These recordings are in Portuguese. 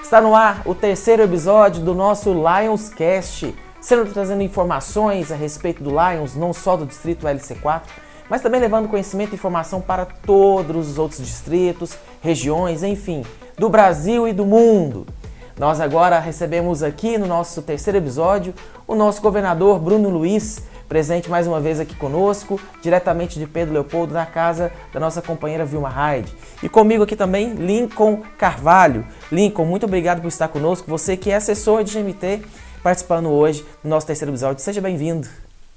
Está no ar o terceiro episódio do nosso LionsCast, sendo trazendo informações a respeito do Lions, não só do distrito LC4, mas também levando conhecimento e informação para todos os outros distritos, regiões, enfim, do Brasil e do mundo. Nós agora recebemos aqui no nosso terceiro episódio o nosso governador Bruno Luiz, presente mais uma vez aqui conosco, diretamente de Pedro Leopoldo, na casa da nossa companheira Vilma Hyde. E comigo aqui também, Lincoln Carvalho. Lincoln, muito obrigado por estar conosco, você que é assessor de GMT, participando hoje do nosso terceiro episódio. Seja bem-vindo.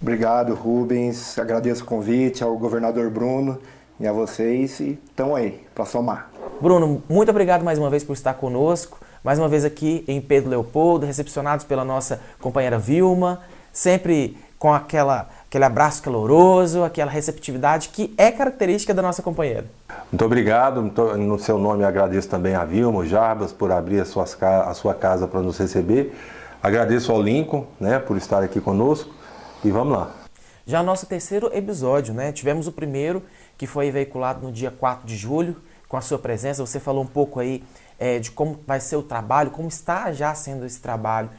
Obrigado, Rubens. Agradeço o convite ao governador Bruno e a vocês e estão aí para somar. Bruno, muito obrigado mais uma vez por estar conosco, mais uma vez aqui em Pedro Leopoldo, recepcionados pela nossa companheira Vilma, sempre com aquele abraço caloroso, aquela receptividade que é característica da nossa companheira. Muito obrigado. No seu nome agradeço também a Vilma, o Jarbas, por abrir a sua casa para nos receber. Agradeço ao Lincoln, por estar aqui conosco e vamos lá. Já nosso terceiro episódio, tivemos o primeiro que foi veiculado no dia 4 de julho, com a sua presença. Você falou um pouco aí de como vai ser o trabalho, como está já sendo esse trabalho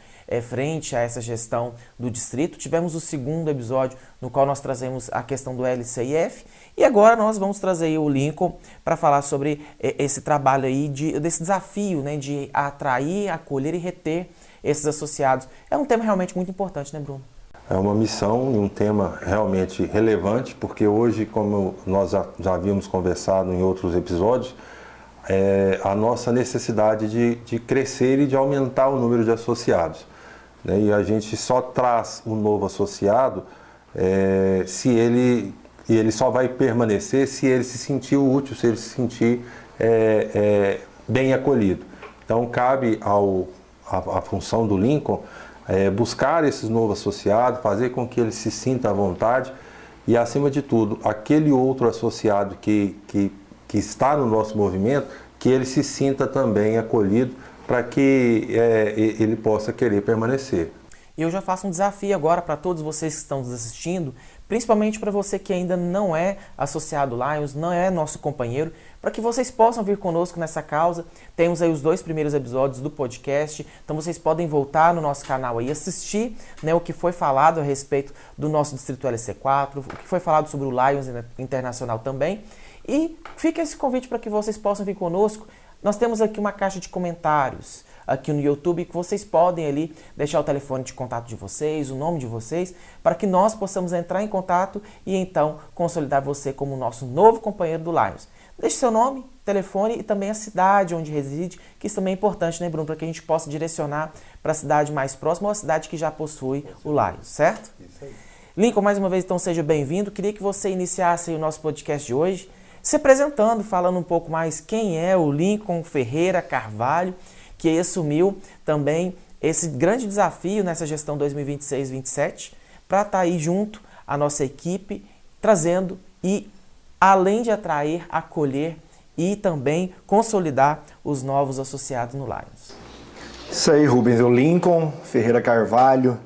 frente a essa gestão do distrito. Tivemos o segundo episódio no qual nós trazemos a questão do LCIF e agora nós vamos trazer aí o Lincoln para falar sobre esse trabalho aí, desse desafio de atrair, acolher e reter esses associados. É um tema realmente muito importante, né, Bruno? É uma missão e um tema realmente relevante, porque hoje, como nós já havíamos conversado em outros episódios, a nossa necessidade de crescer e de aumentar o número de associados. E a gente só traz um novo associado se ele só vai permanecer se ele se sentir útil, se ele se sentir bem acolhido. Então cabe a função do Lincoln buscar esses novos associados, fazer com que ele se sinta à vontade e, acima de tudo, aquele outro associado que está no nosso movimento, que ele se sinta também acolhido para que ele possa querer permanecer. E eu já faço um desafio agora para todos vocês que estão nos assistindo, principalmente para você que ainda não é associado Lions, não é nosso companheiro, para que vocês possam vir conosco nessa causa. Temos aí os 2 primeiros episódios do podcast, então vocês podem voltar no nosso canal e assistir o que foi falado a respeito do nosso Distrito LC4, o que foi falado sobre o Lions Internacional também. E fica esse convite para que vocês possam vir conosco. Nós temos aqui uma caixa de comentários aqui no YouTube que vocês podem ali deixar o telefone de contato de vocês, o nome de vocês, para que nós possamos entrar em contato e então consolidar você como nosso novo companheiro do Lions. Deixe seu nome, telefone e também a cidade onde reside, que isso também é importante, né, Bruno, para que a gente possa direcionar para a cidade mais próxima ou a cidade que já possui o Lions, certo? Isso aí. Lincoln, mais uma vez, então, seja bem-vindo. Queria que você iniciasse aí o nosso podcast de hoje, se apresentando, falando um pouco mais quem é o Lincoln Ferreira Carvalho, que assumiu também esse grande desafio nessa gestão 2026-27, para estar aí junto à nossa equipe, trazendo e, além de atrair, acolher e também consolidar os novos associados no Lions. Isso aí, Rubens. O Lincoln Ferreira Carvalho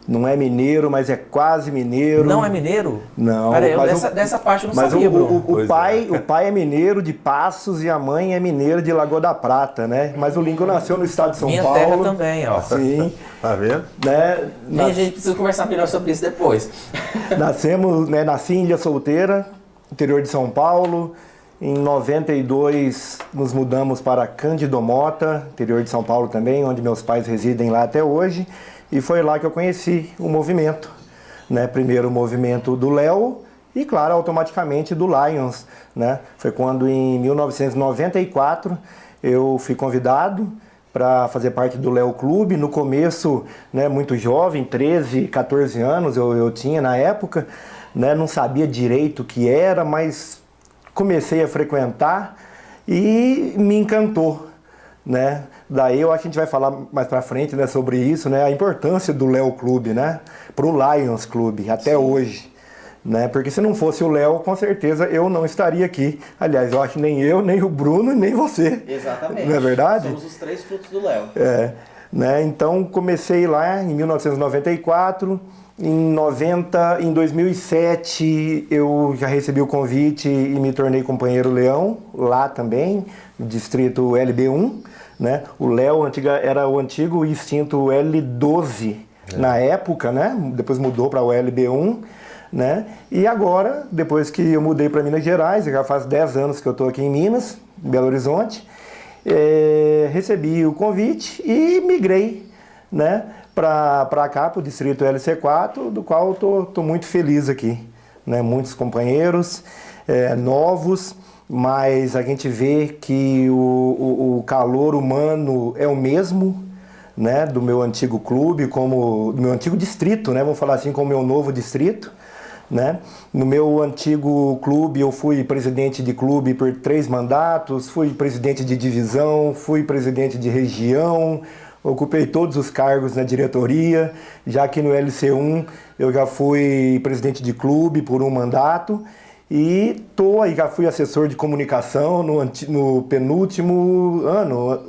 não é mineiro, mas é quase mineiro. Não é mineiro? Não. Peraí, dessa parte eu não sabia, Bruno. O pai é mineiro de Passos e a mãe é mineira de Lagoa da Prata, né? Mas o Lincoln nasceu no estado de São Paulo. Minha terra também, ó. Sim. Tá vendo? E a gente precisa conversar melhor sobre isso depois. Nasci em Ilha Solteira, interior de São Paulo. Em 92 nos mudamos para Cândido Mota, interior de São Paulo também, onde meus pais residem lá até hoje. E foi lá que eu conheci o movimento, Primeiro o movimento do Léo e, claro, automaticamente do Lions, Foi quando, em 1994, eu fui convidado para fazer parte do Léo Clube. No começo, muito jovem, 13, 14 anos eu tinha na época, não sabia direito o que era, mas comecei a frequentar e me encantou, Daí eu acho que a gente vai falar mais pra frente, sobre isso, a importância do Léo Clube, pro Lions Clube, até hoje, Porque se não fosse o Léo, com certeza eu não estaria aqui. Aliás, eu acho que nem eu, nem o Bruno, nem você. Exatamente. Não é verdade? Somos os 3 frutos do Léo. Então comecei lá em 1994, Em 2007 eu já recebi o convite e me tornei companheiro Leão, lá também, no distrito LB1, né? O Léo era o antigo e extinto L12 na época, né? Depois mudou para o LB1, né? E agora, depois que eu mudei para Minas Gerais, já faz 10 anos que eu estou aqui em Minas, em Belo Horizonte, recebi o convite e migrei, né? Para cá, para o distrito LC4, do qual estou muito feliz aqui, né? Muitos companheiros novos, mas a gente vê que o calor humano é o mesmo, né? Do meu antigo clube, do meu antigo distrito, né? Vamos falar assim, como o meu novo distrito, né? No meu antigo clube eu fui presidente de clube por 3 mandatos, fui presidente de divisão, fui presidente de região, ocupei todos os cargos na diretoria. Já aqui no LC1 eu já fui presidente de clube por 1 mandato e já fui assessor de comunicação no penúltimo ano,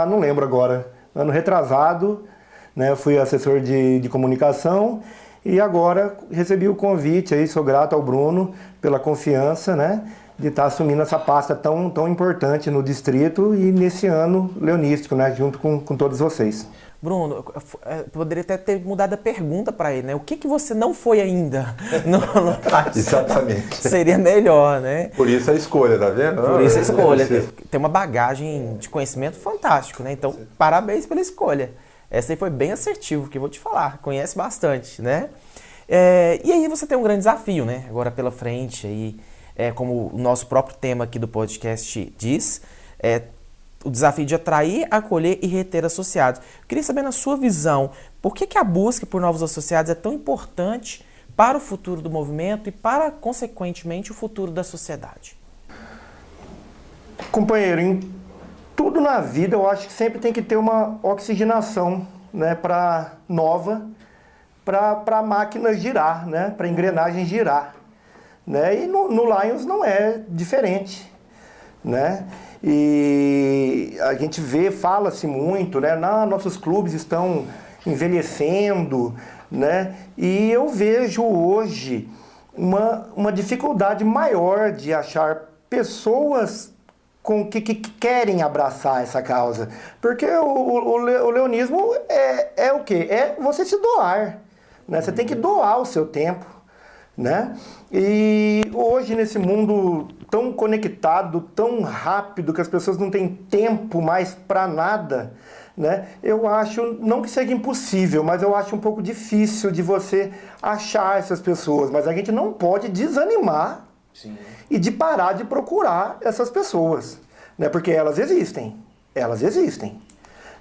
não lembro agora, ano retrasado, né? Fui assessor de comunicação e agora recebi o convite, aí sou grato ao Bruno pela confiança, né? De estar assumindo essa pasta tão importante no distrito e nesse ano leonístico, né? Junto com todos vocês. Bruno, eu poderia até ter mudado a pergunta para ele, né? O que você não foi ainda no Exatamente. Seria melhor, né? Por isso a escolha, tá vendo? Por isso a escolha. Tem uma bagagem de conhecimento fantástico, né? Então, parabéns pela escolha. Essa aí foi bem assertivo, que eu vou te falar. Conhece bastante, né? E aí você tem um grande desafio, né? Agora pela frente, aí, como o nosso próprio tema aqui do podcast diz, o desafio de atrair, acolher e reter associados. Eu queria saber, na sua visão, por que a busca por novos associados é tão importante para o futuro do movimento e para, consequentemente, o futuro da sociedade? Companheiro, em tudo na vida eu acho que sempre tem que ter uma oxigenação, né, para a máquina girar, né, para a engrenagem girar. Né? E no Lions não é diferente, né? E a gente fala-se muito, né? Nossos clubes estão envelhecendo, né? E eu vejo hoje uma dificuldade maior de achar pessoas que querem abraçar essa causa. Porque o leonismo é o quê? É você se doar, né? Você tem que doar o seu tempo, né? E hoje, nesse mundo tão conectado, tão rápido, que as pessoas não têm tempo mais para nada, né? Eu acho, não que seja impossível, mas eu acho um pouco difícil de você achar essas pessoas. Mas a gente não pode desanimar. Sim. E de parar de procurar essas pessoas, né? Porque elas existem,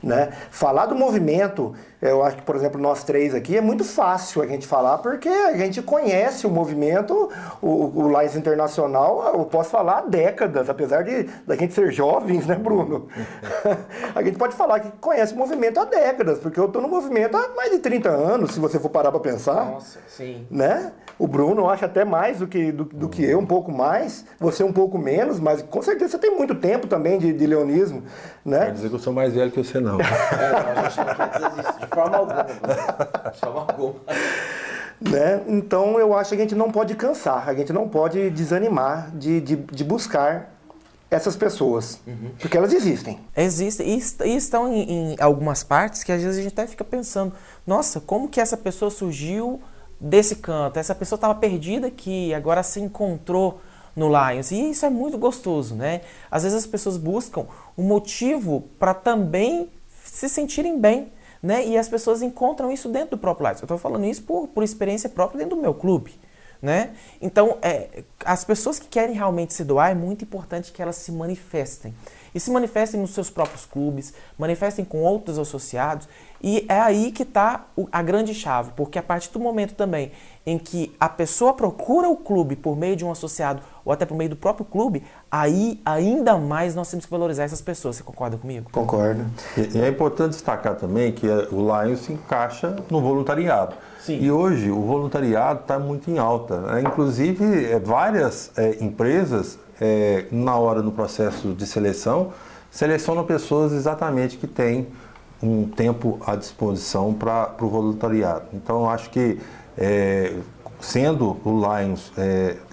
né? Falar do movimento, eu acho que, por exemplo, nós 3 aqui, é muito fácil a gente falar, porque a gente conhece o movimento, o Lions Internacional, eu posso falar há décadas, apesar da gente ser jovens, né, Bruno? A gente pode falar que conhece o movimento há décadas, porque eu estou no movimento há mais de 30 anos, se você for parar para pensar. Nossa, sim. Né? O Bruno eu acho até mais do que eu, um pouco mais, você um pouco menos, mas com certeza você tem muito tempo também de leonismo, né? Quer dizer que eu sou mais velho que você, não. Não, a gente não quer dizer isso de forma alguma. De forma alguma. Né? Então eu acho que a gente não pode cansar, a gente não pode desanimar de buscar essas pessoas, porque elas existem. Existem e estão em algumas partes que às vezes a gente até fica pensando, nossa, como que essa pessoa surgiu desse canto? Essa pessoa estava perdida aqui, agora se encontrou no Lions. E isso é muito gostoso, né? Às vezes as pessoas buscam um motivo para também se sentirem bem, né? E as pessoas encontram isso dentro do próprio Lions. Eu estou falando isso por experiência própria dentro do meu clube, né? Então, as pessoas que querem realmente se doar, é muito importante que elas se manifestem. E se manifestem nos seus próprios clubes, manifestem com outros associados. E é aí que está a grande chave, porque a partir do momento também em que a pessoa procura o clube por meio de um associado ou até por meio do próprio clube, aí ainda mais nós temos que valorizar essas pessoas. Você concorda comigo? Concordo. E é importante destacar também que o Lions se encaixa no voluntariado. Sim. E hoje o voluntariado está muito em alta, né? Inclusive, várias empresas, na hora do processo de seleção, selecionam pessoas exatamente que têm um tempo à disposição para o voluntariado. Então, eu acho que, sendo o Lions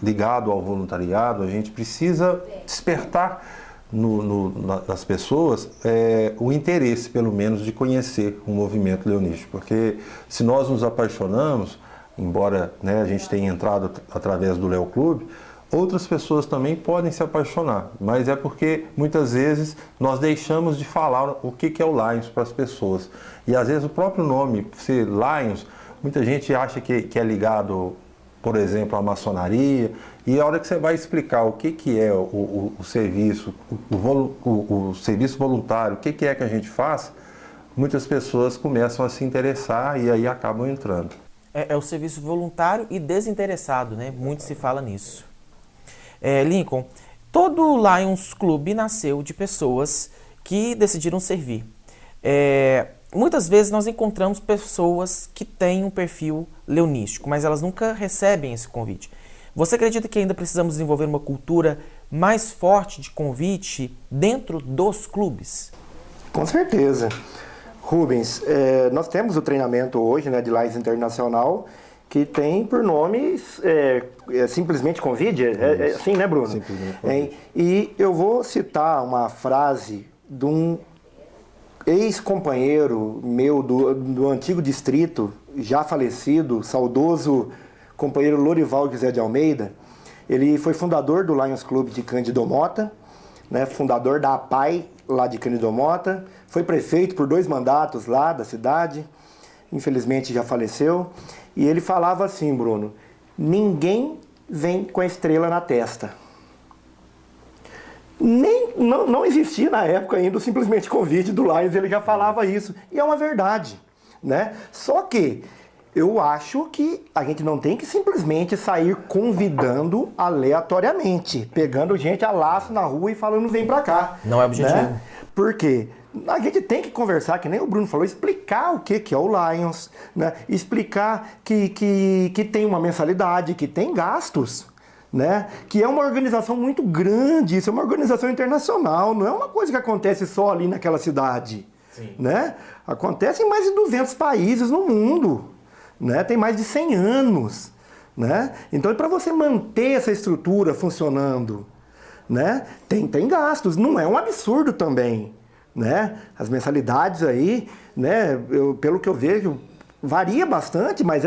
ligado ao voluntariado, a gente precisa despertar nas pessoas o interesse, pelo menos, de conhecer o movimento leonístico. Porque se nós nos apaixonamos, embora, né, a gente tenha entrado através do Leo Clube, outras pessoas também podem se apaixonar, mas é porque muitas vezes nós deixamos de falar o que é o Lions para as pessoas. E às vezes o próprio nome, ser Lions, muita gente acha que é ligado, por exemplo, à maçonaria, e a hora que você vai explicar o que é o serviço, o serviço voluntário, o que é que a gente faz, muitas pessoas começam a se interessar e aí acabam entrando. É o serviço voluntário e desinteressado, né? Muito se fala nisso. Lincoln, todo o Lions Club nasceu de pessoas que decidiram servir. Muitas vezes nós encontramos pessoas que têm um perfil leonístico, mas elas nunca recebem esse convite. Você acredita que ainda precisamos desenvolver uma cultura mais forte de convite dentro dos clubes? Com certeza. Rubens, nós temos o treinamento hoje, né, de Lions Internacional, que tem por nome simplesmente convite, assim, né, Bruno? Simplesmente convite. E eu vou citar uma frase de um ex-companheiro meu do antigo distrito, já falecido, saudoso companheiro Lorival José de Almeida. Ele foi fundador do Lions Club de Cândido Mota, né, fundador da APAI lá de Cândido Mota, foi prefeito por 2 mandatos lá da cidade, infelizmente já faleceu. E ele falava assim, Bruno, ninguém vem com a estrela na testa. Não existia na época ainda o simplesmente convite do Lions, ele já falava isso. E é uma verdade, né? Só que eu acho que a gente não tem que simplesmente sair convidando aleatoriamente, pegando gente a laço na rua e falando vem pra cá. Não é objetivo. Né? Por quê? A gente tem que conversar, que nem o Bruno falou, explicar o que é o Lions, né? Explicar que tem uma mensalidade, que tem gastos, né? Que é uma organização muito grande, isso é uma organização internacional, não é uma coisa que acontece só ali naquela cidade. Sim. Né? Acontece em mais de 200 países no mundo, né? Tem mais de 100 anos. Né? Então, para você manter essa estrutura funcionando, né? Tem gastos, não é um absurdo também. Né? As mensalidades aí, né? Pelo que eu vejo, varia bastante, mas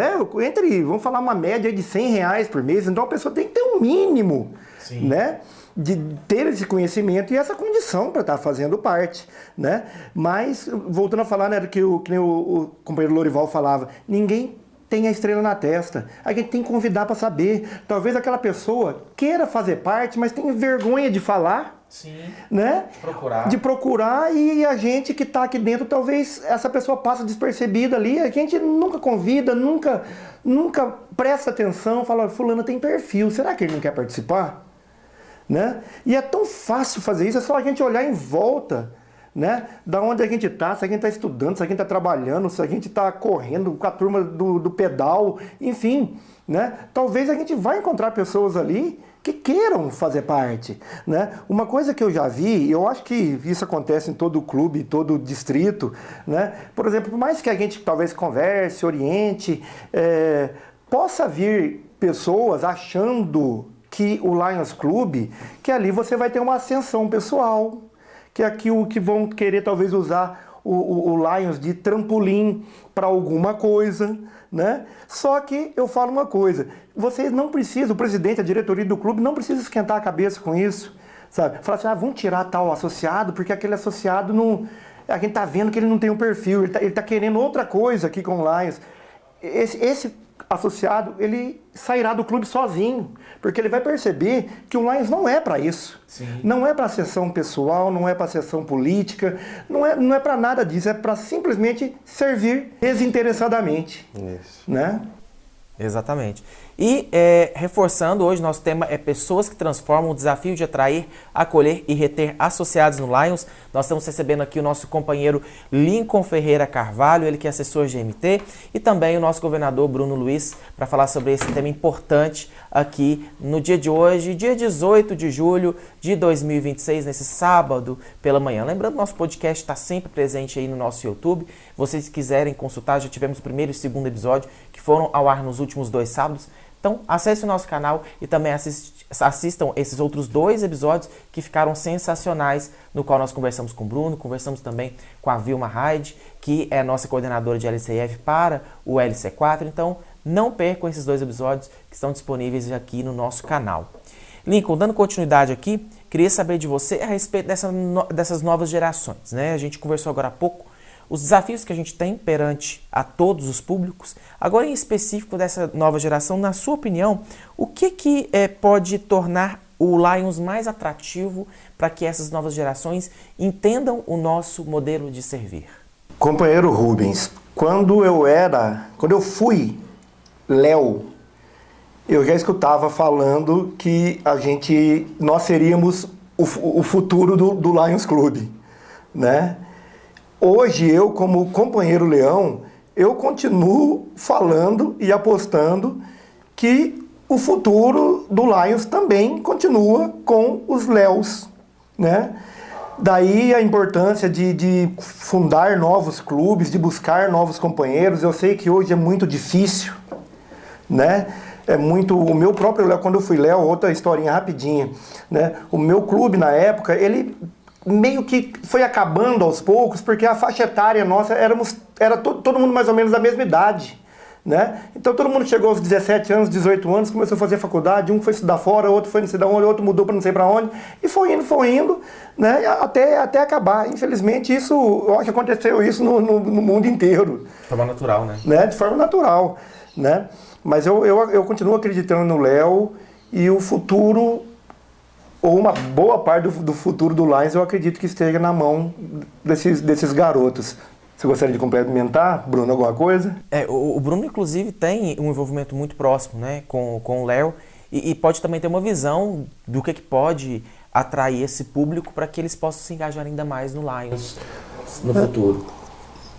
vamos falar uma média de R$100 por mês, então a pessoa tem que ter um mínimo, né? De ter esse conhecimento e essa condição para estar fazendo parte, né? Mas, voltando a falar, né, que nem o companheiro Lorival falava, ninguém tem a estrela na testa, a gente tem que convidar para saber, talvez aquela pessoa queira fazer parte, mas tem vergonha de falar. Sim, né? De procurar e a gente que está aqui dentro, talvez essa pessoa passe despercebida ali, a gente nunca convida, nunca presta atenção, fala, fulano tem perfil, será que ele não quer participar? Né? E é tão fácil fazer isso, é só a gente olhar em volta, né? Da onde a gente está, se a gente está estudando, se a gente está trabalhando, se a gente está correndo com a turma do pedal, enfim, né? Talvez a gente vai encontrar pessoas ali que queiram fazer parte, né? Uma coisa que eu já vi, e eu acho que isso acontece em todo clube, todo distrito, né? Por exemplo, por mais que a gente talvez converse, oriente, possa vir pessoas achando que o Lions Club, que ali você vai ter uma ascensão pessoal, que é aquilo que vão querer talvez usar o Lions de trampolim para alguma coisa, né? Só que eu falo uma coisa, vocês não precisam, o presidente, a diretoria do clube não precisa esquentar a cabeça com isso, sabe? Falar assim, vamos tirar tal associado, porque aquele associado não... A gente tá vendo que ele não tem um perfil, ele tá querendo outra coisa aqui com o Lions. Esse associado, ele sairá do clube sozinho, porque ele vai perceber que o Lions não é para isso. Sim. Não é para sessão pessoal, não é para sessão política, não é para nada disso, é para simplesmente servir desinteressadamente. Isso. Né? Exatamente. E reforçando, hoje nosso tema é pessoas que transformam, o desafio de atrair, acolher e reter associados no Lions. Nós estamos recebendo aqui o nosso companheiro Lincoln Ferreira Carvalho, ele que é assessor GMT, e também o nosso governador Bruno Luiz, para falar sobre esse tema importante aqui no dia de hoje, dia 18 de julho de 2026, nesse sábado pela manhã. Lembrando, nosso podcast está sempre presente aí no nosso YouTube. Vocês quiserem consultar, já tivemos o primeiro e o segundo episódio que foram ao ar nos últimos 2 sábados. Então, acesse o nosso canal e também assistam esses outros 2 episódios que ficaram sensacionais, no qual nós conversamos com o Bruno, conversamos também com a Vilma Hyde, que é a nossa coordenadora de LCF para o LC4. Então, não percam esses 2 episódios que estão disponíveis aqui no nosso canal. Lincoln, dando continuidade aqui, queria saber de você a respeito dessas novas gerações, né? A gente conversou agora há pouco os desafios que a gente tem perante a todos os públicos. Agora, em específico dessa nova geração, na sua opinião, o que pode tornar o Lions mais atrativo para que essas novas gerações entendam o nosso modelo de servir? Companheiro Rubens, quando eu fui Léo, eu já escutava falando que nós seríamos o futuro do Lions Clube, né? Hoje, eu, como companheiro Leão, eu continuo falando e apostando que o futuro do Lions também continua com os Léos, né? Daí a importância de fundar novos clubes, de buscar novos companheiros. Eu sei que hoje é muito difícil, né? O meu próprio Léo, quando eu fui Léo, outra historinha rapidinha, né? O meu clube, na época, ele meio que foi acabando aos poucos, porque a faixa etária nossa era todo mundo mais ou menos da mesma idade, né? Então todo mundo chegou aos 17 anos, 18 anos, começou a fazer faculdade, um foi estudar fora, outro foi não sei de onde, outro mudou para não sei para onde, e foi indo, né? Até acabar. Infelizmente, eu acho que aconteceu isso no mundo inteiro. De forma natural, né? De forma natural, né? Mas eu continuo acreditando no Léo, e o futuro, ou uma boa parte do futuro do Lions, eu acredito que esteja na mão desses garotos. Você gostaria de complementar, Bruno, alguma coisa? O Bruno, inclusive, tem um envolvimento muito próximo, né, com o Léo, e pode também ter uma visão do que pode atrair esse público para que eles possam se engajar ainda mais no Lions no futuro.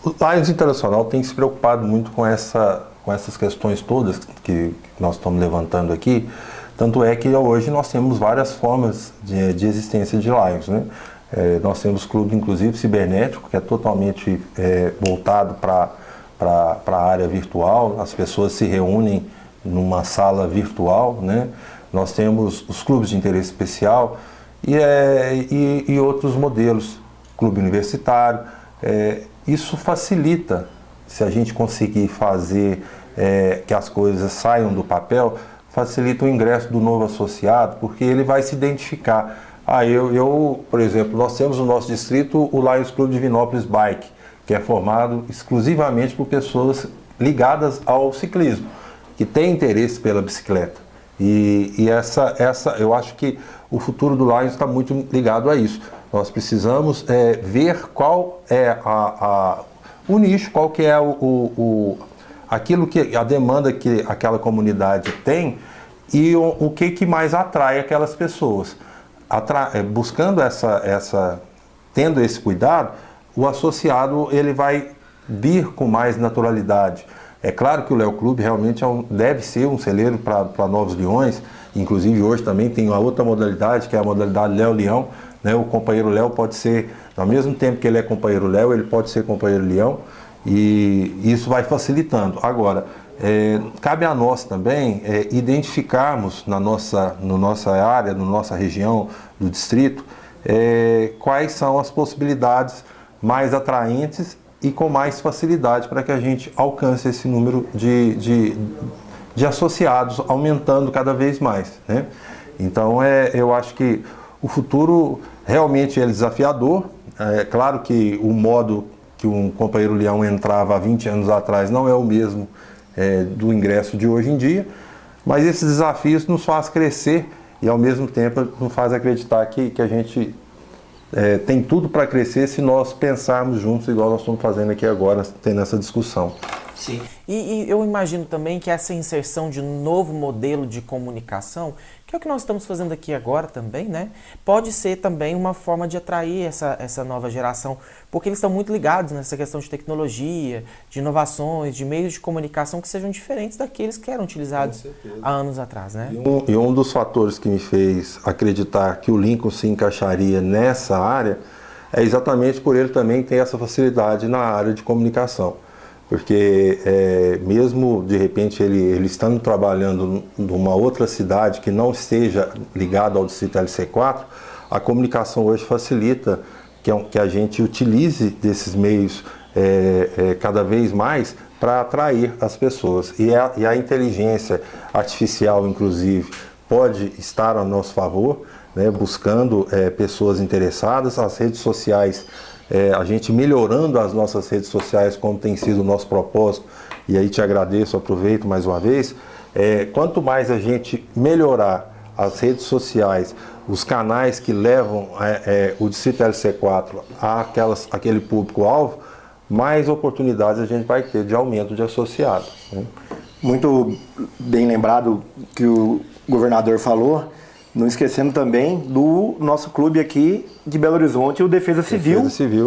O Lions Internacional tem se preocupado muito com essas questões todas que nós estamos levantando aqui. Tanto é que hoje nós temos várias formas de existência de Lions, né? Nós temos clube, inclusive, cibernético, que é totalmente voltado para a área virtual. As pessoas se reúnem numa sala virtual, né? Nós temos os clubes de interesse especial e outros modelos, clube universitário. Isso facilita, se a gente conseguir fazer que as coisas saiam do papel, facilita o ingresso do novo associado, porque ele vai se identificar. Por exemplo, nós temos no nosso distrito o Lions Clube de Vinópolis Bike, que é formado exclusivamente por pessoas ligadas ao ciclismo, que têm interesse pela bicicleta. E eu acho que o futuro do Lions está muito ligado a isso. Nós precisamos ver qual é o nicho, qual que é aquilo que a demanda que aquela comunidade tem e o que mais atrai aquelas pessoas. Buscando tendo esse cuidado, o associado ele vai vir com mais naturalidade. É claro que o Léo Clube realmente deve ser um celeiro para novos leões. Inclusive hoje também tem uma outra modalidade, que é a modalidade Léo Leão, né? O companheiro Léo pode ser, ao mesmo tempo que ele é companheiro Léo, ele pode ser companheiro Leão, e isso vai facilitando. Agora, cabe a nós também identificarmos na nossa área, na nossa região do distrito, quais são as possibilidades mais atraentes e com mais facilidade para que a gente alcance esse número de associados, aumentando cada vez mais, né? Então, eu acho que o futuro realmente é desafiador. É claro que o modo que um companheiro Leão entrava há 20 anos atrás não é o mesmo do ingresso de hoje em dia, mas esses desafios nos faz crescer e ao mesmo tempo nos faz acreditar que a gente tem tudo para crescer se nós pensarmos juntos, igual nós estamos fazendo aqui agora, tendo essa discussão. Sim. E eu imagino também que essa inserção de um novo modelo de comunicação, que é o que nós estamos fazendo aqui agora também, né? Pode ser também uma forma de atrair essa nova geração, porque eles estão muito ligados nessa questão de tecnologia, de inovações, de meios de comunicação que sejam diferentes daqueles que eram utilizados há anos atrás, né? E um dos fatores que me fez acreditar que o Lincoln se encaixaria nessa área é exatamente por ele também ter essa facilidade na área de comunicação. Porque mesmo de repente ele estando trabalhando numa outra cidade que não esteja ligada ao distrito LC4, a comunicação hoje facilita que a gente utilize desses meios cada vez mais para atrair as pessoas. E a inteligência artificial, inclusive, pode estar a nosso favor, né, buscando pessoas interessadas. As redes sociais, a gente melhorando as nossas redes sociais, como tem sido o nosso propósito, e aí te agradeço, aproveito mais uma vez, quanto mais a gente melhorar as redes sociais, os canais que levam o Distrito LC4 àquele público-alvo, mais oportunidades a gente vai ter de aumento de associados, né? Muito bem lembrado que o governador falou, não esquecendo também do nosso clube aqui de Belo Horizonte, o Defesa Civil,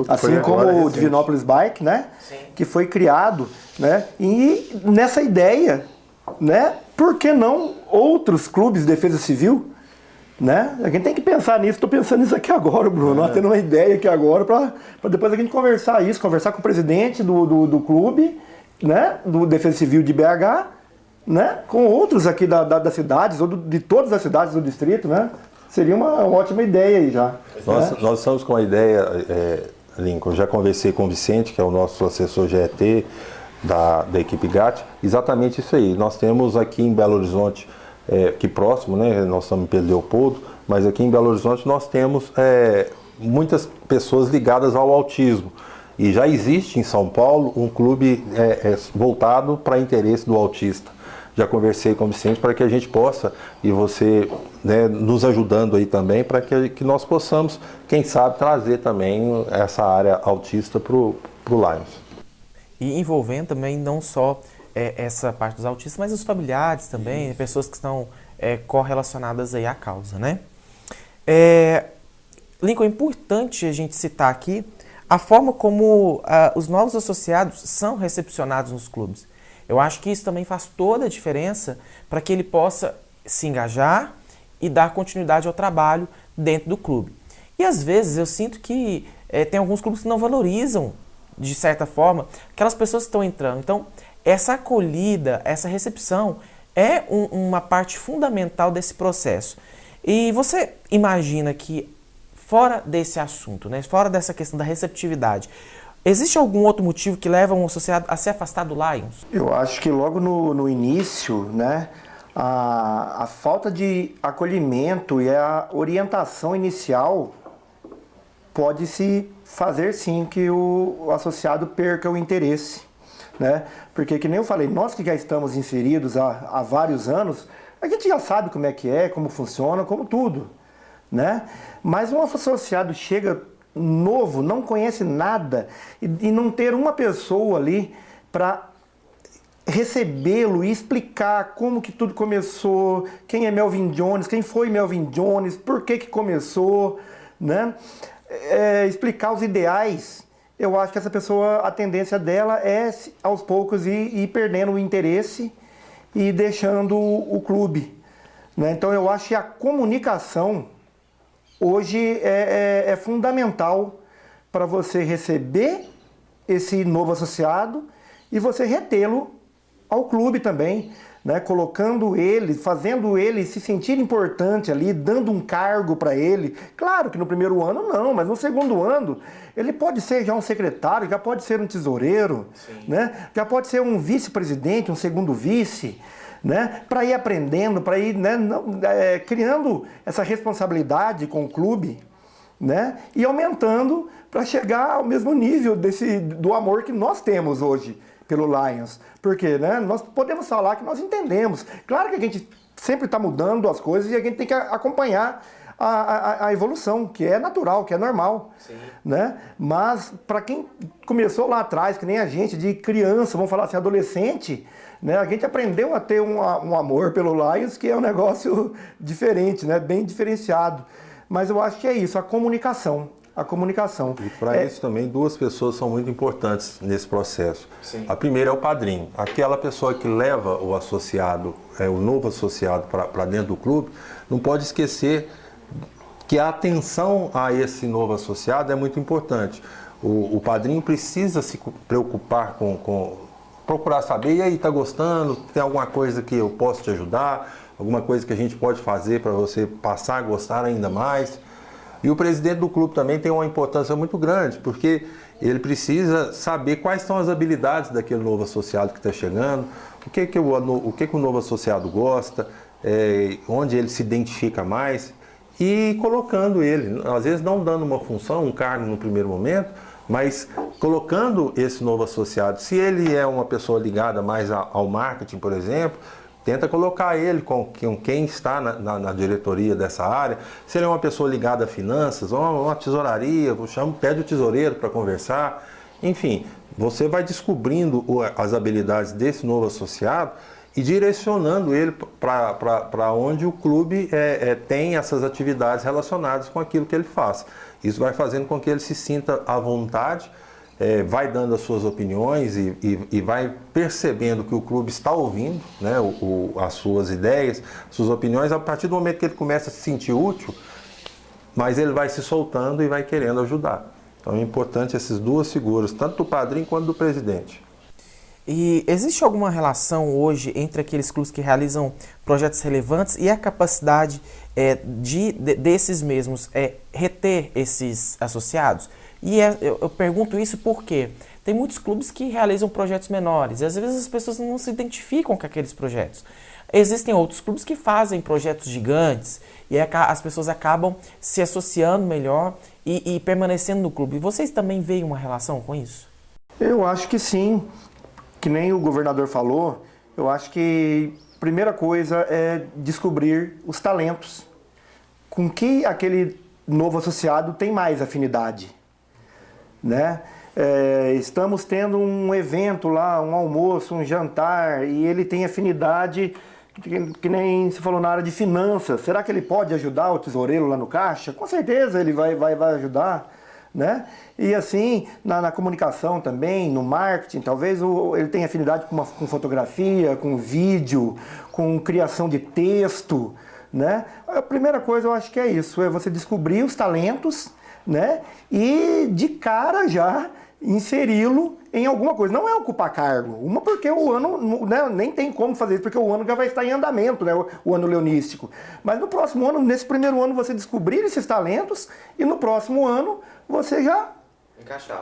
assim como o Divinópolis Bike, né? Sim. Que foi criado, né? E nessa ideia, né? Por que não outros clubes de Defesa Civil? Né? A gente tem que pensar nisso, estou pensando nisso aqui agora, Bruno, nós tendo uma ideia aqui agora para depois a gente conversar com o presidente do clube, né? Do Defesa Civil de BH, né? Com outros aqui das cidades, ou de todas as cidades do distrito, né? Seria uma ótima ideia aí já. Nós estamos com a ideia, Lincoln, já conversei com o Vicente, que é o nosso assessor GET da equipe GAT, exatamente isso aí. Nós temos aqui em Belo Horizonte, aqui próximo, né? Nós estamos em Pedro Leopoldo, mas aqui em Belo Horizonte nós temos muitas pessoas ligadas ao autismo. E já existe em São Paulo um clube voltado para interesse do autista. Já conversei com o Vicente para que a gente possa, e você, né, nos ajudando aí também, para que nós possamos, quem sabe, trazer também essa área autista para o Lions. E envolvendo também não só essa parte dos autistas, mas os familiares também, pessoas que estão correlacionadas aí à causa, né? Lincoln, é importante a gente citar aqui a forma como os novos associados são recepcionados nos clubes. Eu acho que isso também faz toda a diferença para que ele possa se engajar e dar continuidade ao trabalho dentro do clube. E às vezes eu sinto que tem alguns clubes que não valorizam, de certa forma, aquelas pessoas que estão entrando. Então, essa acolhida, essa recepção é uma parte fundamental desse processo. E você imagina que, fora desse assunto, né, fora dessa questão da receptividade, existe algum outro motivo que leva um associado a se afastar do Lions? Eu acho que logo no início, né, a falta de acolhimento e a orientação inicial pode se fazer sim que o associado perca o interesse, né? Porque, que nem eu falei, nós que já estamos inseridos há vários anos, a gente já sabe como como funciona, como tudo, né? Mas um associado chega novo, não conhece nada, e não ter uma pessoa ali para recebê-lo e explicar como que tudo começou, quem é Melvin Jones, quem foi Melvin Jones, por que começou, né? Explicar os ideais. Eu acho que essa pessoa, a tendência dela é aos poucos ir perdendo o interesse e deixando o clube, né? Então eu acho que a comunicação hoje é fundamental para você receber esse novo associado e você retê-lo ao clube também, né? Colocando ele, fazendo ele se sentir importante ali, dando um cargo para ele. Claro que no primeiro ano não, mas no segundo ano ele pode ser já um secretário, já pode ser um tesoureiro, né? Já pode ser um vice-presidente, um segundo vice, né? Para ir aprendendo, para ir, né, criando essa responsabilidade com o clube, né? E aumentando para chegar ao mesmo nível do amor que nós temos hoje pelo Lions. Porque, né, nós podemos falar que nós entendemos. Claro que a gente sempre está mudando as coisas e a gente tem que acompanhar a evolução, que é natural, que é normal. Sim. Né? Mas para quem começou lá atrás, que nem a gente, de criança, vamos falar assim, adolescente, né? A gente aprendeu a ter um amor pelo Lions, que é um negócio diferente, né? Bem diferenciado. Mas eu acho que é isso, a comunicação. A comunicação. E para isso também 2 pessoas são muito importantes nesse processo. Sim. A primeira é o padrinho, aquela pessoa que leva o associado, o novo associado para dentro do clube, não pode esquecer que a atenção a esse novo associado é muito importante. O padrinho precisa se preocupar procurar saber, e aí, tá gostando? Tem alguma coisa que eu posso te ajudar? Alguma coisa que a gente pode fazer para você passar a gostar ainda mais? E o presidente do clube também tem uma importância muito grande, porque ele precisa saber quais são as habilidades daquele novo associado que está chegando, o que o novo associado gosta, onde ele se identifica mais, e colocando ele, às vezes não dando uma função, um cargo no primeiro momento, mas colocando esse novo associado, se ele é uma pessoa ligada mais ao marketing, por exemplo, tenta colocar ele com quem está na diretoria dessa área. Se ele é uma pessoa ligada a finanças, uma tesouraria, pede o tesoureiro para conversar. Enfim, você vai descobrindo as habilidades desse novo associado e direcionando ele para onde o clube tem essas atividades relacionadas com aquilo que ele faz. Isso vai fazendo com que ele se sinta à vontade, vai dando as suas opiniões e vai percebendo que o clube está ouvindo, né, as suas ideias, suas opiniões. A partir do momento que ele começa a se sentir útil, mas ele vai se soltando e vai querendo ajudar. Então é importante essas 2 figuras, tanto do padrinho quanto do presidente. E existe alguma relação hoje entre aqueles clubes que realizam projetos relevantes e a capacidade desses mesmos reter esses associados? E eu pergunto isso porque tem muitos clubes que realizam projetos menores e às vezes as pessoas não se identificam com aqueles projetos. Existem outros clubes que fazem projetos gigantes e as pessoas acabam se associando melhor e permanecendo no clube. E vocês também veem uma relação com isso? Eu acho que sim. Que nem o governador falou, eu acho que a primeira coisa é descobrir os talentos. Com que aquele novo associado tem mais afinidade, né? Estamos tendo um evento lá, um almoço, um jantar, e ele tem afinidade, que nem se falou na área de finanças. Será que ele pode ajudar o tesoureiro lá no caixa? Com certeza ele vai ajudar, né? E assim, na comunicação também, no marketing, talvez ele tenha afinidade com fotografia, com vídeo, com criação de texto, né? A primeira coisa eu acho que é isso, é você descobrir os talentos, né? E de cara já inseri-lo em alguma coisa. Não é ocupar cargo, porque o ano, né, nem tem como fazer isso, porque o ano já vai estar em andamento, né, o ano leonístico. Mas no próximo ano, nesse primeiro ano, você descobrir esses talentos e no próximo ano você já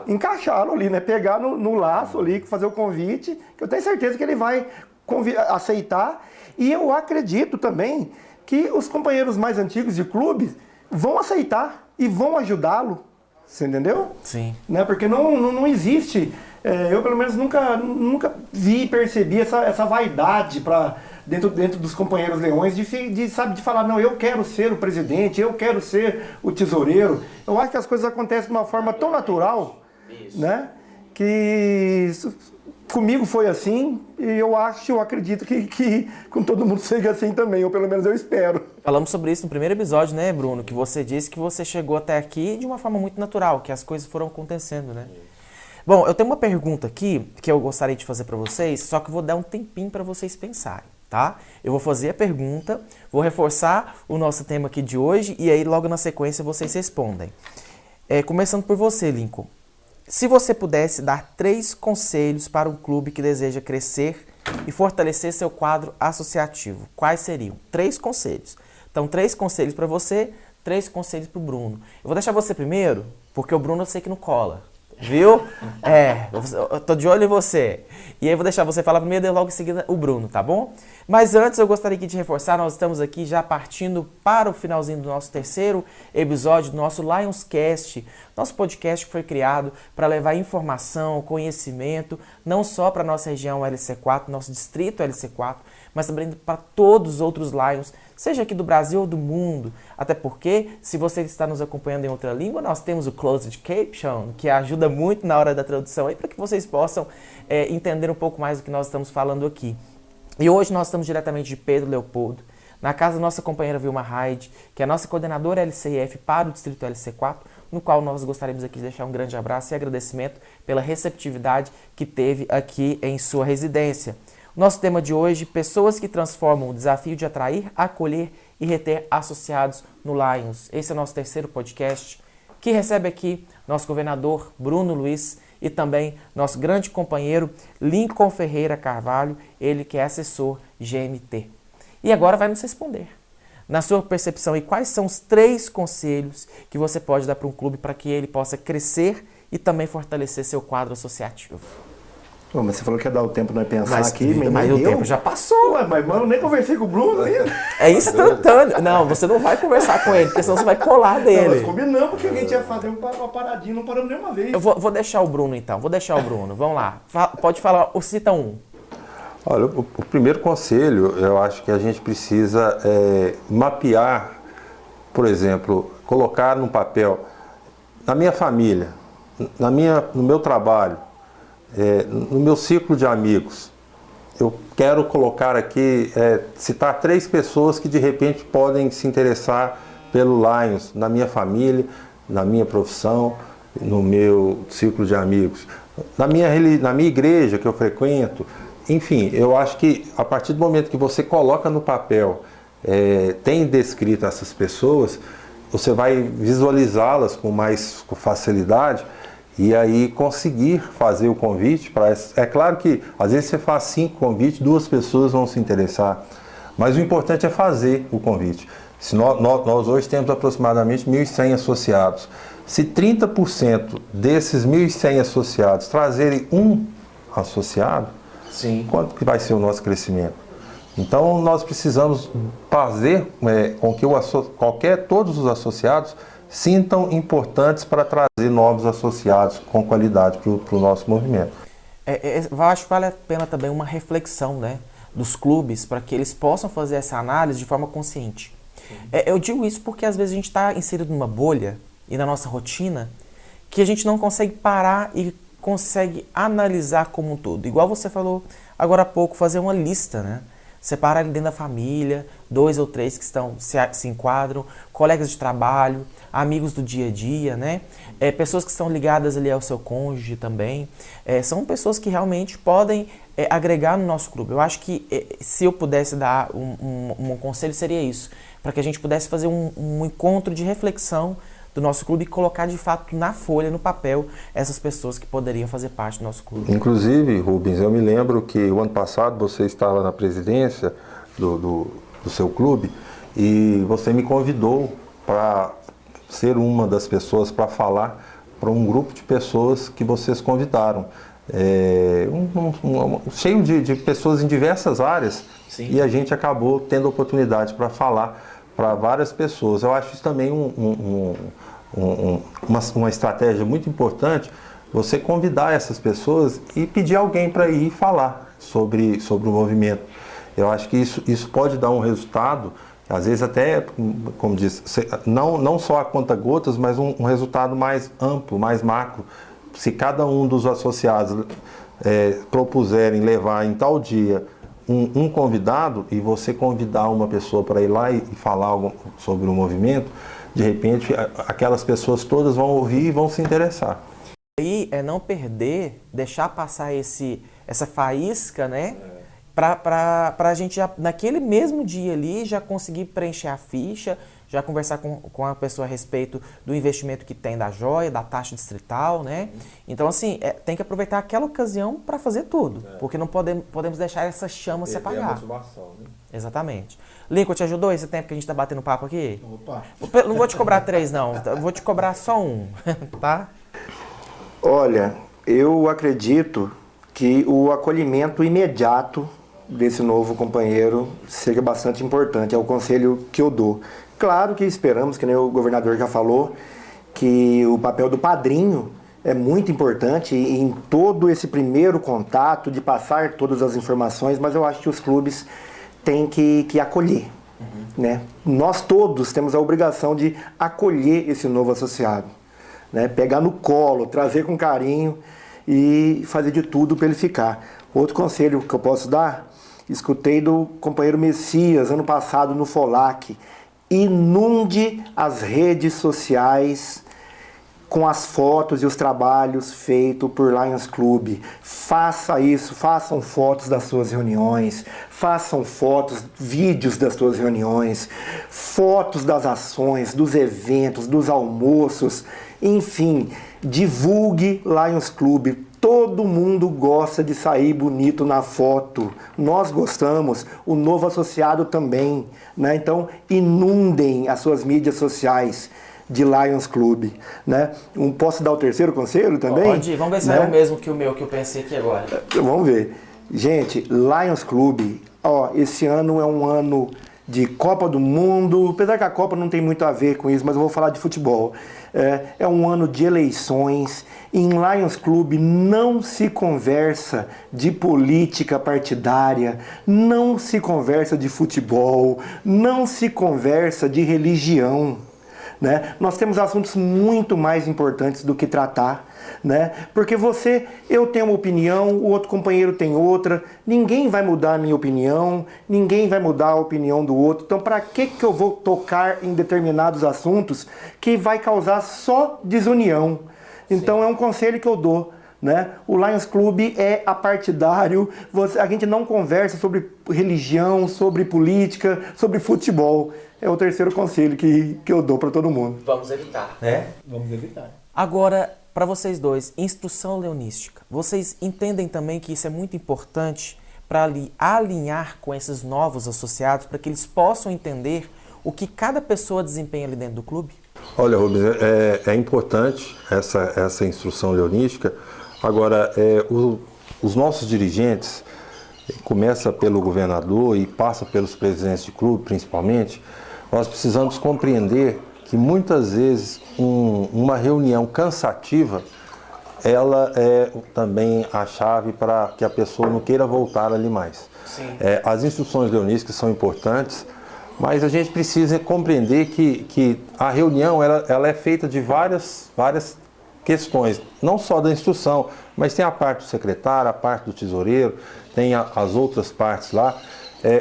encaixá-lo ali, né? Pegar no laço ali, fazer o convite, que eu tenho certeza que ele vai aceitar. E eu acredito também que os companheiros mais antigos de clubes vão aceitar e vão ajudá-lo. Você entendeu? Sim. Né? Porque não existe, eu pelo menos nunca vi e percebi essa vaidade dentro dos companheiros leões de falar, não, eu quero ser o presidente, eu quero ser o tesoureiro. Eu acho que as coisas acontecem de uma forma tão natural, né? Que comigo foi assim e eu acredito que com todo mundo seja assim também, ou pelo menos eu espero. Falamos sobre isso no primeiro episódio, né, Bruno? Que você disse que você chegou até aqui de uma forma muito natural, que as coisas foram acontecendo, né? Bom, eu tenho uma pergunta aqui que eu gostaria de fazer para vocês, só que eu vou dar um tempinho para vocês pensarem, tá? Eu vou fazer a pergunta, vou reforçar o nosso tema aqui de hoje e aí logo na sequência vocês respondem. Começando por você, Lincoln. Se você pudesse dar 3 conselhos para um clube que deseja crescer e fortalecer seu quadro associativo, quais seriam? 3 conselhos. Então, 3 conselhos para você, 3 conselhos para o Bruno. Eu vou deixar você primeiro, porque o Bruno eu sei que não cola. Viu? Eu tô de olho em você. E aí eu vou deixar você falar primeiro e logo em seguida o Bruno, tá bom? Mas antes eu gostaria de reforçar, nós estamos aqui já partindo para o finalzinho do nosso 3º episódio do nosso Lionscast, nosso podcast que foi criado para levar informação, conhecimento, não só para a nossa região LC4, nosso distrito LC4, mas também para todos os outros Lions seja aqui do Brasil ou do mundo. Até porque, se você está nos acompanhando em outra língua, nós temos o Closed Caption, que ajuda muito na hora da tradução aí, para que vocês possam entender um pouco mais do que nós estamos falando aqui. E hoje nós estamos diretamente de Pedro Leopoldo, na casa da nossa companheira Vilma Hyde, que é a nossa coordenadora LCIF para o Distrito LC4, no qual nós gostaríamos aqui de deixar um grande abraço e agradecimento pela receptividade que teve aqui em sua residência. Nosso tema de hoje, pessoas que transformam o desafio de atrair, acolher e reter associados no Lions. Esse é o nosso terceiro podcast, que recebe aqui nosso governador Bruno Luiz e também nosso grande companheiro Lincoln Ferreira Carvalho, ele que é assessor GMT. E agora vai nos responder. Na sua percepção, e quais são os 3 conselhos que você pode dar para um clube para que ele possa crescer e também fortalecer seu quadro associativo? Pô, mas você falou que ia dar o tempo nós pensar aqui, mas o tempo já passou. Ué, mas mano, nem conversei com o Bruno ainda. É instantâneo. Não, você não vai conversar com ele, porque senão você vai colar dele. Não, nós combinamos que a gente ia fazer uma paradinha, não paramos nenhuma vez. Eu vou deixar o Bruno então, Vamos lá. Pode falar, cita um. Olha, o primeiro conselho, eu acho que a gente precisa mapear, por exemplo, colocar no papel, na minha família, no meu trabalho, no meu ciclo de amigos. Eu quero colocar aqui, citar 3 pessoas que de repente podem se interessar pelo Lions, na minha família, na minha profissão, no meu ciclo de amigos, na minha igreja que eu frequento. Enfim, eu acho que a partir do momento que você coloca no papel, tem descrito essas pessoas, você vai visualizá-las com mais facilidade e aí conseguir fazer o convite. É claro que às vezes você faz 5 convites, 2 pessoas vão se interessar, mas o importante é fazer o convite. Se nós hoje temos aproximadamente 1.100 associados. Se 30% desses 1.100 associados trazerem um associado, sim, quanto que vai ser o nosso crescimento? Então, nós precisamos fazer com que todos os associados sintam importantes para trazer novos associados com qualidade para o nosso movimento. Eu acho que vale a pena também uma reflexão, né, dos clubes, para que eles possam fazer essa análise de forma consciente. Eu digo isso porque às vezes a gente está inserido numa bolha e na nossa rotina que a gente não consegue parar e consegue analisar como um todo. Igual você falou agora há pouco, fazer uma lista, né? Separar ali dentro da família, 2 ou 3 que se enquadram, colegas de trabalho, amigos do dia a dia, né? Pessoas que estão ligadas ali ao seu cônjuge também. São pessoas que realmente podem agregar no nosso clube. Eu acho que se eu pudesse dar um conselho seria isso, para que a gente pudesse fazer um encontro de reflexão do nosso clube e colocar de fato na folha, no papel, essas pessoas que poderiam fazer parte do nosso clube. Inclusive, Rubens, eu me lembro que o ano passado você estava na presidência do seu clube e você me convidou para ser uma das pessoas para falar para um grupo de pessoas que vocês convidaram. Cheio de pessoas em diversas áreas. Sim. E a gente acabou tendo oportunidade para falar para várias pessoas. Eu acho isso também uma estratégia muito importante, você convidar essas pessoas e pedir alguém para ir falar sobre o movimento. Eu acho que isso pode dar um resultado, às vezes até, como disse, não só a conta-gotas, mas um resultado mais amplo, mais macro. Se cada um dos associados propuserem levar em tal dia um convidado e você convidar uma pessoa para ir lá e falar algo sobre o movimento, de repente aquelas pessoas todas vão ouvir e vão se interessar. E não perder, deixar passar essa faísca, né? Para a gente já, naquele mesmo dia ali, já conseguir preencher a ficha, já conversar com a pessoa a respeito do investimento que tem da joia, da taxa distrital, né? Então, assim, tem que aproveitar aquela ocasião para fazer tudo, porque não podemos deixar essa chama se apagar. A motivação, né? Exatamente. Lincoln, te ajudou esse tempo que a gente está batendo papo aqui? Opa! Não vou te cobrar 3, não. Vou te cobrar só 1, tá? Olha, eu acredito que o acolhimento imediato desse novo companheiro seja bastante importante. É o conselho que eu dou. Claro que esperamos, que nem o governador já falou, que o papel do padrinho é muito importante em todo esse primeiro contato, de passar todas as informações, mas eu acho que os clubes têm que acolher. né? Nós todos temos a obrigação de acolher esse novo associado, né? Pegar no colo, trazer com carinho e fazer de tudo para ele ficar. Outro conselho que eu posso dar, escutei do companheiro Messias ano passado no FOLAC: inunde as redes sociais com as fotos e os trabalhos feitos por Lions Club. Faça isso, façam fotos das suas reuniões, façam fotos, vídeos das suas reuniões, fotos das ações, dos eventos, dos almoços, enfim, divulgue Lions Club. Todo mundo gosta de sair bonito na foto. Nós gostamos, o novo associado também, né? Então, inundem as suas mídias sociais de Lions Club, né? Posso dar o terceiro conselho também? Pode ir, vamos ver se né? é o mesmo que o meu, que eu pensei aqui agora. Vamos ver. Gente, Lions Club, esse ano é um ano de Copa do Mundo, apesar que a Copa não tem muito a ver com isso, mas eu vou falar de futebol. É um ano de eleições. Em Lions Club não se conversa de política partidária, não se conversa de futebol, não se conversa de religião, né? Nós temos assuntos muito mais importantes do que tratar, né? Porque eu tenho uma opinião, o outro companheiro tem outra, ninguém vai mudar a minha opinião, ninguém vai mudar a opinião do outro. Então, para que eu vou tocar em determinados assuntos que vai causar só desunião? Então, é um conselho que eu dou, né? O Lions Club é apartidário, a gente não conversa sobre religião, sobre política, sobre futebol. É o terceiro conselho que eu dou para todo mundo. Vamos evitar, né? Vamos evitar. Agora, para vocês dois, instrução leonística. Vocês entendem também que isso é muito importante para alinhar com esses novos associados, para que eles possam entender o que cada pessoa desempenha ali dentro do clube? Olha, Rubens, é importante essa instrução leonística. Agora, os nossos dirigentes, começa pelo governador e passa pelos presidentes de clube, principalmente, nós precisamos compreender que muitas vezes uma reunião cansativa, ela é também a chave para que a pessoa não queira voltar ali mais. As instruções leonísticas são importantes, mas a gente precisa compreender que a reunião ela é feita de várias questões, não só da instrução, mas tem a parte do secretário, a parte do tesoureiro, tem as outras partes lá.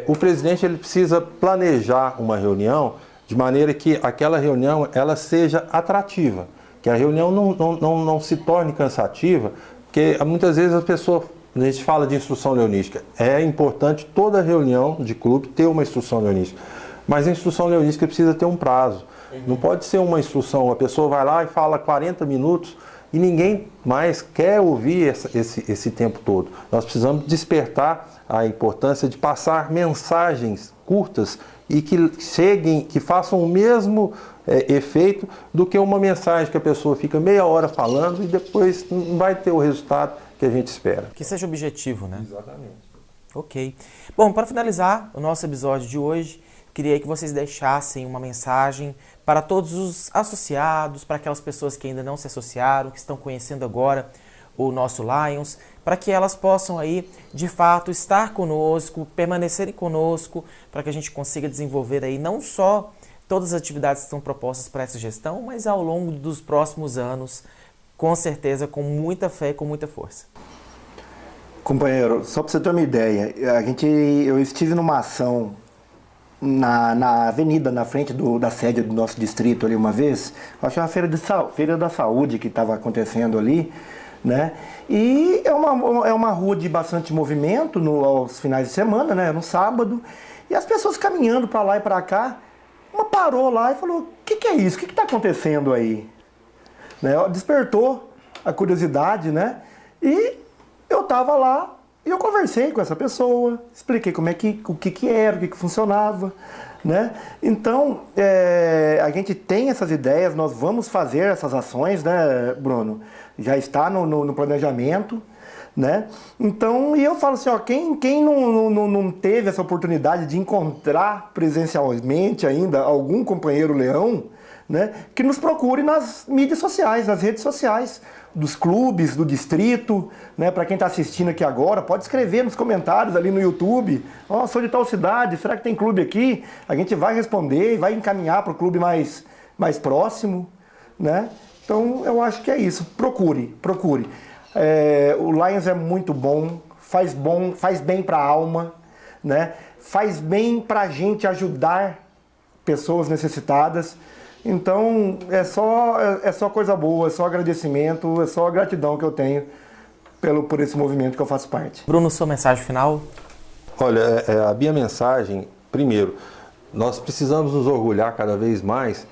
O presidente ele precisa planejar uma reunião de maneira que aquela reunião ela seja atrativa, que a reunião não se torne cansativa, porque muitas vezes a gente fala de instrução leonística, é importante toda reunião de clube ter uma instrução leonística, mas a instrução leonística precisa ter um prazo. Não pode ser uma instrução, a pessoa vai lá e fala 40 minutos e ninguém mais quer ouvir esse tempo todo. Nós precisamos despertar a importância de passar mensagens curtas e que façam o mesmo efeito do que uma mensagem que a pessoa fica meia hora falando e depois não vai ter o resultado que a gente espera. Que seja objetivo, né? Exatamente. Ok. Bom, para finalizar o nosso episódio de hoje, queria que vocês deixassem uma mensagem para todos os associados, para aquelas pessoas que ainda não se associaram, que estão conhecendo agora o nosso Lions, para que elas possam aí, de fato, estar conosco, permanecerem conosco, para que a gente consiga desenvolver aí não só todas as atividades que estão propostas para essa gestão, mas ao longo dos próximos anos, com certeza, com muita fé e com muita força. Companheiro, só para você ter uma ideia, eu estive numa ação na avenida, na frente da sede do nosso distrito ali uma vez. Acho que era uma feira da saúde que estava acontecendo ali, né? E é uma rua de bastante movimento aos finais de semana, né? No sábado. E as pessoas caminhando para lá e para cá. Uma parou lá e falou: o que é isso? O que está acontecendo aí? Né? Despertou a curiosidade, né? E eu estava lá. E eu conversei com essa pessoa, expliquei o que era, o que funcionava, né? Então, a gente tem essas ideias, nós vamos fazer essas ações, né, Bruno? Já está no planejamento, né? Então, e eu falo assim, quem não teve essa oportunidade de encontrar presencialmente ainda algum companheiro leão, né, que nos procure nas mídias sociais, nas redes sociais, dos clubes, do distrito, né, para quem está assistindo aqui agora, pode escrever nos comentários ali no YouTube, sou de tal cidade, será que tem clube aqui? A gente vai responder e vai encaminhar para o clube mais próximo, né? Então eu acho que é isso, procure. O Lions é muito bom, faz bem para a alma, né? Faz bem para a gente ajudar pessoas necessitadas. Então é só coisa boa, é só agradecimento, é só gratidão que eu tenho por esse movimento que eu faço parte. Bruno, sua mensagem final? Olha, a minha mensagem, primeiro, nós precisamos nos orgulhar cada vez mais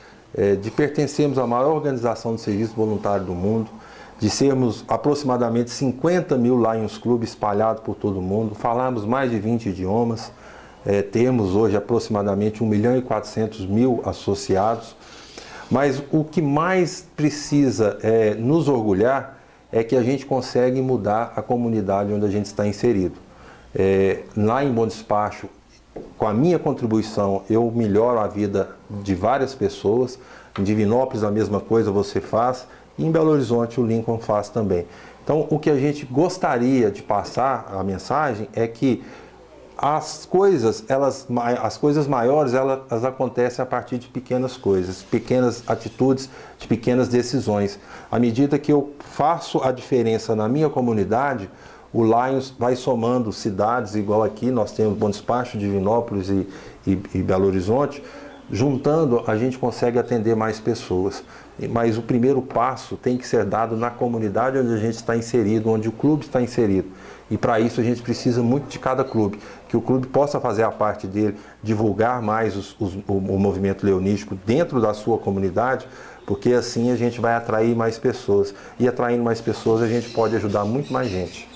de pertencermos à maior organização de serviço voluntário do mundo, de sermos aproximadamente 50 mil Lions Club espalhados por todo o mundo, falarmos mais de 20 idiomas, temos hoje aproximadamente 1.400.000 associados, mas o que mais precisa nos orgulhar é que a gente consegue mudar a comunidade onde a gente está inserido. Lá em Bom Despacho, com a minha contribuição, eu melhoro a vida de várias pessoas. Em Divinópolis a mesma coisa você faz, e em Belo Horizonte o Lincoln faz também. Então o que a gente gostaria de passar, a mensagem, é que as coisas maiores, elas acontecem a partir de pequenas coisas, pequenas atitudes, de pequenas decisões. À medida que eu faço a diferença na minha comunidade, o Lions vai somando cidades, igual aqui, nós temos Bom Despacho, Divinópolis e Belo Horizonte, juntando a gente consegue atender mais pessoas. Mas o primeiro passo tem que ser dado na comunidade onde a gente está inserido, onde o clube está inserido. E para isso a gente precisa muito de cada clube, que o clube possa fazer a parte dele, divulgar mais o movimento leonístico dentro da sua comunidade, porque assim a gente vai atrair mais pessoas. E atraindo mais pessoas a gente pode ajudar muito mais gente.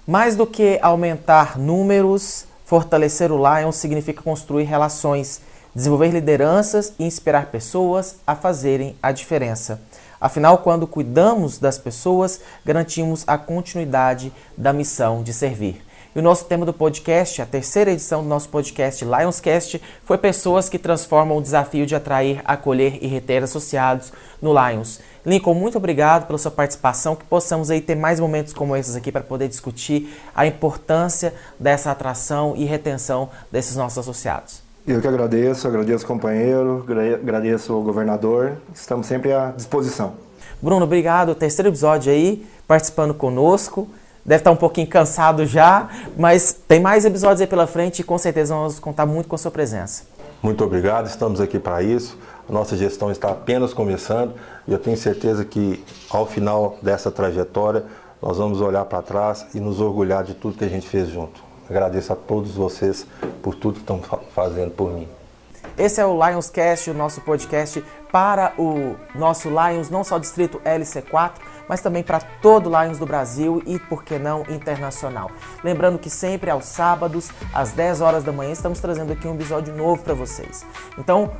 Mais do que aumentar números, fortalecer o Lions significa construir relações, desenvolver lideranças e inspirar pessoas a fazerem a diferença. Afinal, quando cuidamos das pessoas, garantimos a continuidade da missão de servir. E o nosso tema do podcast, a terceira edição do nosso podcast Lionscast, foi pessoas que transformam o desafio de atrair, acolher e reter associados no Lions. Lincoln, muito obrigado pela sua participação, que possamos aí ter mais momentos como esses aqui para poder discutir a importância dessa atração e retenção desses nossos associados. Eu que agradeço o companheiro, agradeço o governador, estamos sempre à disposição. Bruno, obrigado, terceiro episódio aí, participando conosco. Deve estar um pouquinho cansado já, mas tem mais episódios aí pela frente e com certeza vamos contar muito com a sua presença. Muito obrigado, estamos aqui para isso. A nossa gestão está apenas começando e eu tenho certeza que ao final dessa trajetória nós vamos olhar para trás e nos orgulhar de tudo que a gente fez junto. Agradeço a todos vocês por tudo que estão fazendo por mim. Esse é o Lionscast, o nosso podcast para o nosso Lions, não só distrito LC4, mas também para todo o Lions do Brasil e, por que não, internacional. Lembrando que sempre aos sábados, às 10 horas da manhã, estamos trazendo aqui um episódio novo para vocês. Então,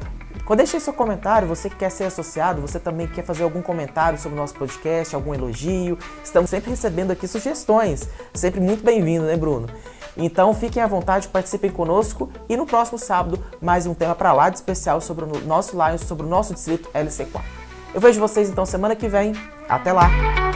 deixe aí seu comentário, você que quer ser associado, você também quer fazer algum comentário sobre o nosso podcast, algum elogio. Estamos sempre recebendo aqui sugestões, sempre muito bem-vindo, né, Bruno? Então fiquem à vontade, participem conosco e no próximo sábado mais um tema para lá de especial sobre o nosso Lions, sobre o nosso distrito LC4. Eu vejo vocês então semana que vem. Até lá!